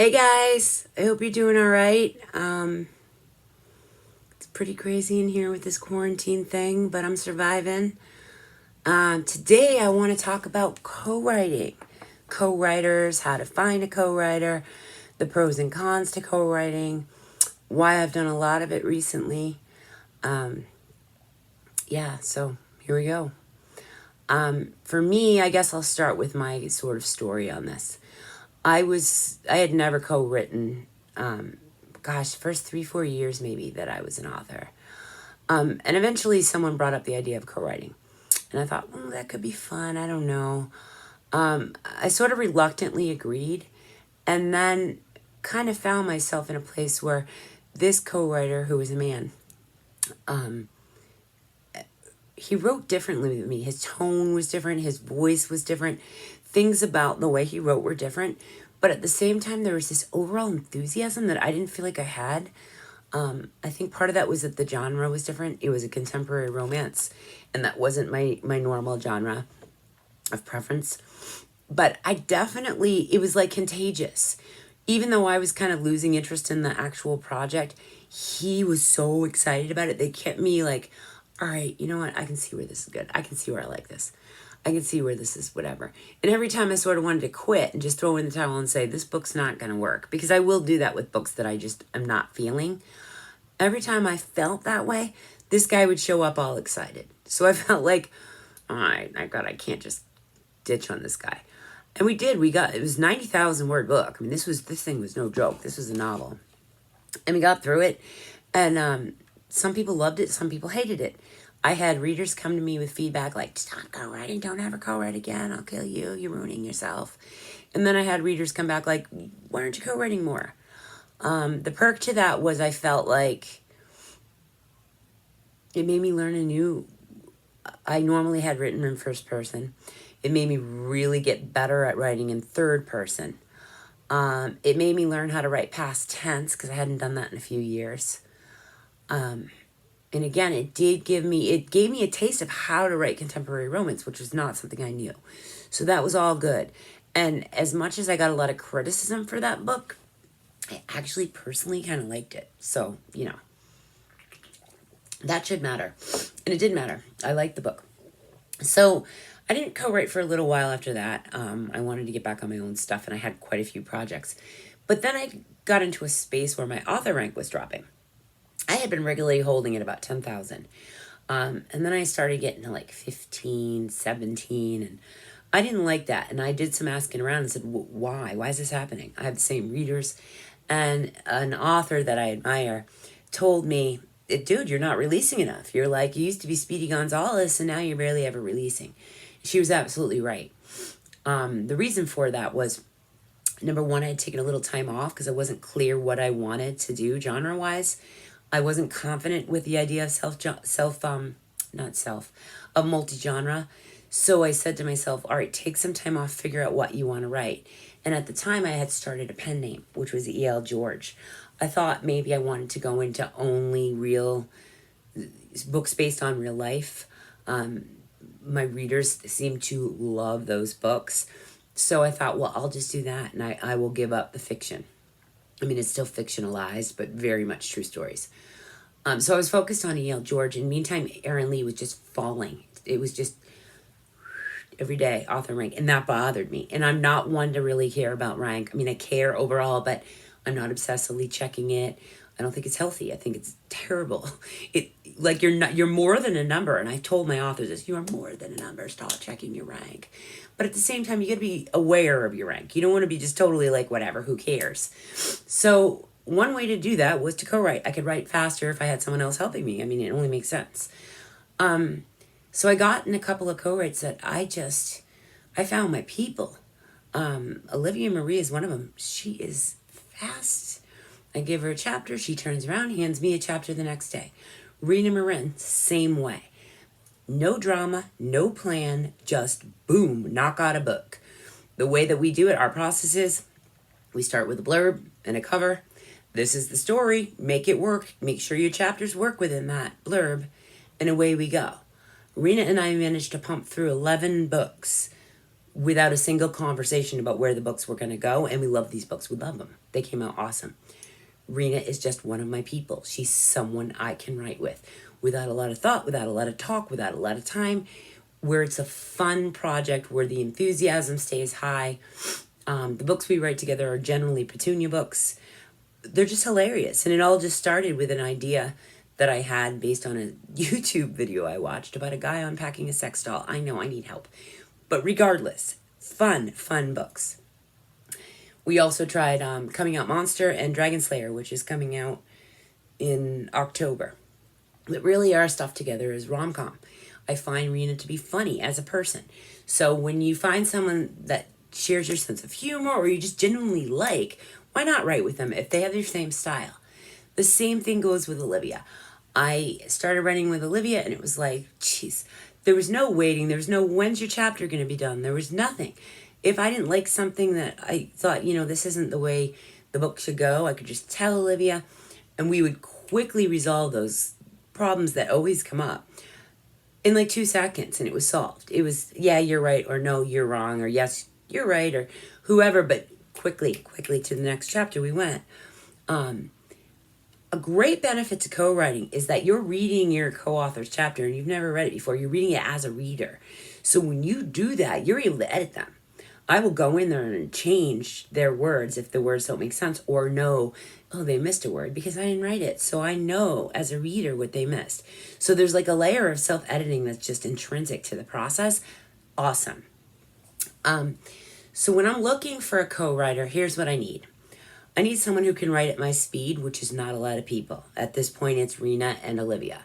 Hey guys, I hope you're doing all right. It's pretty crazy in here with this quarantine thing, but I'm surviving. Today I want to talk about co-writing, co-writers, how to find a co-writer, the pros and cons to co-writing, why I've done a lot of it recently. So here we go. For me, I guess I'll start with my sort of story on this. I had never co-written, first 3-4 years maybe that I was an author. And eventually someone brought up the idea of co-writing. And I thought, that could be fun. I don't know. I sort of reluctantly agreed, and then kind of found myself in a place where this co-writer, who was a man, he wrote differently than me. His tone was different. His voice was different. Things about the way he wrote were different. But at the same time, there was this overall enthusiasm that I didn't feel like I had. I think part of that was that the genre was different. It was a contemporary romance, and that wasn't my normal genre of preference. But it was like contagious. Even though I was kind of losing interest in the actual project, he was so excited about it. They kept me like, all right, you know what? I can see where this is good. I can see where I like this. I can see where this is whatever. And every time I sort of wanted to quit and just throw in the towel and say, this book's not going to work, because I will do that with books that I just am not feeling. Every time I felt that way, this guy would show up all excited. So I felt like, all right, I can't just ditch on this guy. And we did. It was 90,000 word book. I mean, this thing was no joke. This was a novel. And we got through it. And some people loved it. Some people hated it. I had readers come to me with feedback like, stop co-writing, don't ever co-write again, I'll kill you, you're ruining yourself. And then I had readers come back like, why aren't you co-writing more? The perk to that was I felt like it made me learn I normally had written in first person. It made me really get better at writing in third person. It made me learn how to write past tense, because I hadn't done that in a few years. And again, it gave me a taste of how to write contemporary romance, which was not something I knew. So that was all good. And as much as I got a lot of criticism for that book, I actually personally kind of liked it. So, that should matter. And it did matter. I liked the book. So I didn't co-write for a little while after that. I wanted to get back on my own stuff, and I had quite a few projects. But then I got into a space where my author rank was dropping. I had been regularly holding at about 10,000. And then I started getting to like 15, 17. And I didn't like that. And I did some asking around and said, why? Why is this happening? I have the same readers. And an author that I admire told me, dude, you're not releasing enough. You're like, you used to be Speedy Gonzalez, and now you're barely ever releasing. She was absolutely right. The reason for that was, number one, I had taken a little time off because I wasn't clear what I wanted to do genre-wise. I wasn't confident with the idea of multi-genre. So I said to myself, all right, take some time off, figure out what you want to write. And at the time I had started a pen name, which was E.L. George. I thought maybe I wanted to go into only real books based on real life. My readers seem to love those books. So I thought, well, I'll just do that, and I will give up the fiction. I mean, it's still fictionalized, but very much true stories. So I was focused on E.L. George, and meantime, Erin Lee was just falling. It was just every day, author rank, and that bothered me. And I'm not one to really care about rank. I mean, I care overall, but I'm not obsessively checking it. I don't think it's healthy. I think it's terrible. You're more than a number. And I told my authors this, you are more than a number. Stop checking your rank. But at the same time, you got to be aware of your rank. You don't want to be just totally like, whatever, who cares? So one way to do that was to co-write. I could write faster if I had someone else helping me. I mean, it only makes sense. So I got in a couple of co-writes that I found my people. Olivia Marie is one of them. She is fast. I give her a chapter, she turns around, hands me a chapter the next day. Rena Marin, same way. No drama, no plan, just boom, knock out a book. The way that we do it, our process is, we start with a blurb and a cover. This is the story, make it work, make sure your chapters work within that blurb, and away we go. Rena and I managed to pump through 11 books without a single conversation about where the books were going to go. And we love these books. We love them. They came out awesome. Rena is just one of my people. She's someone I can write with without a lot of thought, without a lot of talk, without a lot of time, where it's a fun project where the enthusiasm stays high. The books we write together are generally Petunia books. They're just hilarious. And it all just started with an idea that I had based on a YouTube video I watched about a guy unpacking a sex doll. I know I need help. But regardless, fun books. We also tried Coming Out Monster and Dragon Slayer, which is coming out in October. But really our stuff together is rom-com. I find Rena to be funny as a person. So when you find someone that shares your sense of humor or you just genuinely like, why not write with them if they have your same style? The same thing goes with Olivia. I started writing with Olivia and it was like, geez, there was no waiting. There was no, when's your chapter going to be done? There was nothing. If I didn't like something that I thought, this isn't the way the book should go, I could just tell Olivia and we would quickly resolve those problems that always come up in like 2 seconds, and it was solved. It was, yeah, you're right, or no, you're wrong, or yes, you're right, or whoever, but quickly to the next chapter we went. A great benefit to co-writing is that you're reading your co-author's chapter and you've never read it before. You're reading it as a reader. So when you do that, you're able to edit them. I will go in there and change their words if the words don't make sense, or know, oh, they missed a word because I didn't write it. So I know as a reader what they missed. So there's like a layer of self-editing that's just intrinsic to the process. Awesome. So when I'm looking for a co-writer, here's what I need. I need someone who can write at my speed, which is not a lot of people. At this point, it's Rena and Olivia.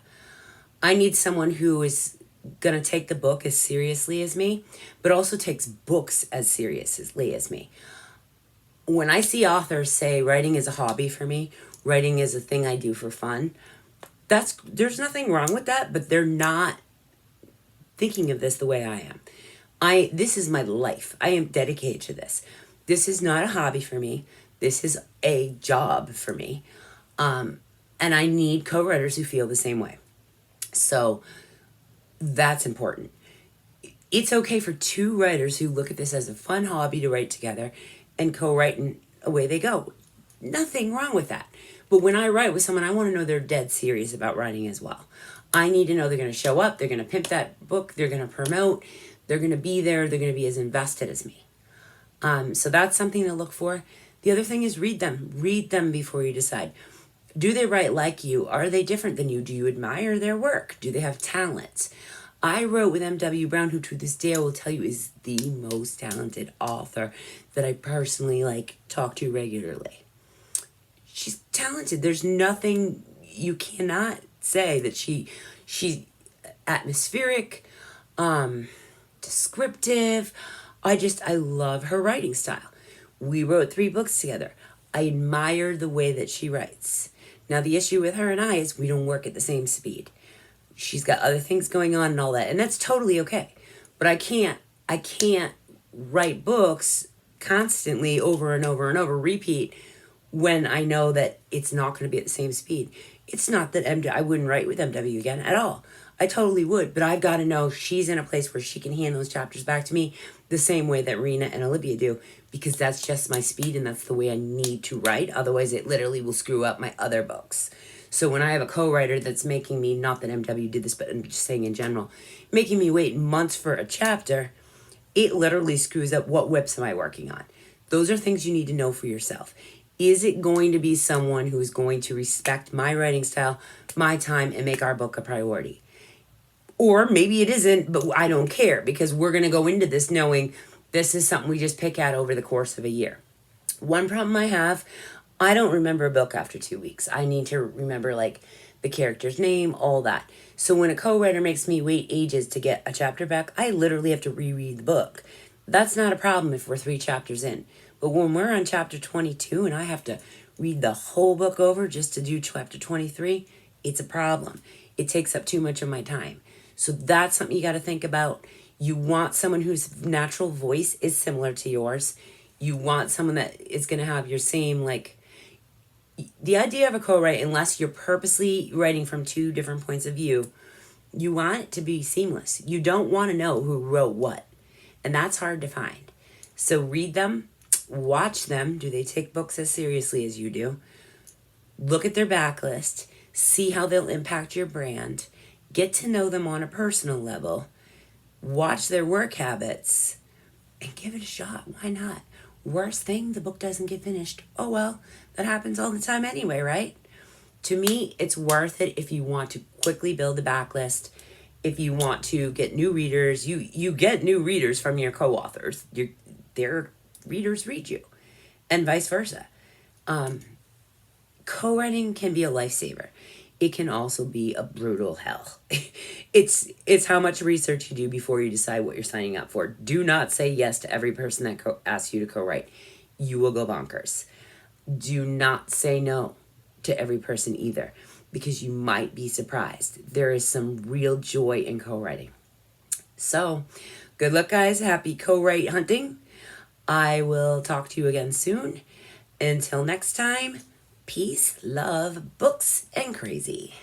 I need someone who is going to take the book as seriously as me, but also takes books as seriously as me. When I see authors say writing is a hobby for me, writing is a thing I do for fun, there's nothing wrong with that, but they're not thinking of this the way I am. This is my life. I am dedicated to this. This is not a hobby for me. This is a job for me. And I need co-writers who feel the same way. So that's important. It's okay for two writers who look at this as a fun hobby to write together and co-write, and away they go. Nothing wrong with that. But when I write with someone, I want to know they're dead serious about writing as well. I need to know they're going to show up, they're going to pimp that book, they're going to promote, they're going to be there, they're going to be as invested as me. So that's something to look for. The other thing is read them. Read them before you decide. Do they write like you? Are they different than you? Do you admire their work? Do they have talents? I wrote with M.W. Brown, who to this day I will tell you is the most talented author that I personally talk to regularly. She's talented. There's nothing you cannot say that she's atmospheric, descriptive. I love her writing style. We wrote 3 books together. I admire the way that she writes. Now, the issue with her and I is we don't work at the same speed. She's got other things going on and all that, and that's totally okay. But I can't write books constantly over and over and over, repeat, when I know that it's not going to be at the same speed. It's not that I wouldn't write with MW again at all. I totally would, but I've got to know she's in a place where she can hand those chapters back to me the same way that Rena and Olivia do, because that's just my speed and that's the way I need to write. Otherwise, it literally will screw up my other books. So when I have a co-writer that's making me, not that MW did this, but I'm just saying in general, making me wait months for a chapter, it literally screws up what whips am I working on. Those are things you need to know for yourself. Is it going to be someone who's going to respect my writing style, my time, and make our book a priority? Or maybe it isn't, but I don't care, because we're going to go into this knowing this is something we just pick out over the course of a year. One problem I have, I don't remember a book after 2 weeks. I need to remember the character's name, all that. So when a co-writer makes me wait ages to get a chapter back, I literally have to reread the book. That's not a problem if we're 3 chapters in. But when we're on chapter 22 and I have to read the whole book over just to do chapter 23, it's a problem. It takes up too much of my time. So that's something you got to think about. You want someone whose natural voice is similar to yours. You want someone that is going to have your same, the idea of a co-write, unless you're purposely writing from 2 different points of view, you want it to be seamless. You don't want to know who wrote what. And that's hard to find. So read them, watch them. Do they take books as seriously as you do? Look at their backlist, see how they'll impact your brand, get to know them on a personal level, watch their work habits, and give it a shot. Why not? Worst thing, the book doesn't get finished. Oh well, that happens all the time anyway, right? To me, it's worth it if you want to quickly build a backlist. If you want to get new readers, you get new readers from your co-authors. Their readers read you, and vice versa. Co-writing can be a lifesaver. It can also be a brutal hell. It's how much research you do before you decide what you're signing up for. Do not say yes to every person that asks you to co-write. You will go bonkers. Do not say no to every person either, because you might be surprised. There is some real joy in co-writing. So, good luck, guys. Happy co-write hunting. I will talk to you again soon. Until next time, peace, love, books, and crazy.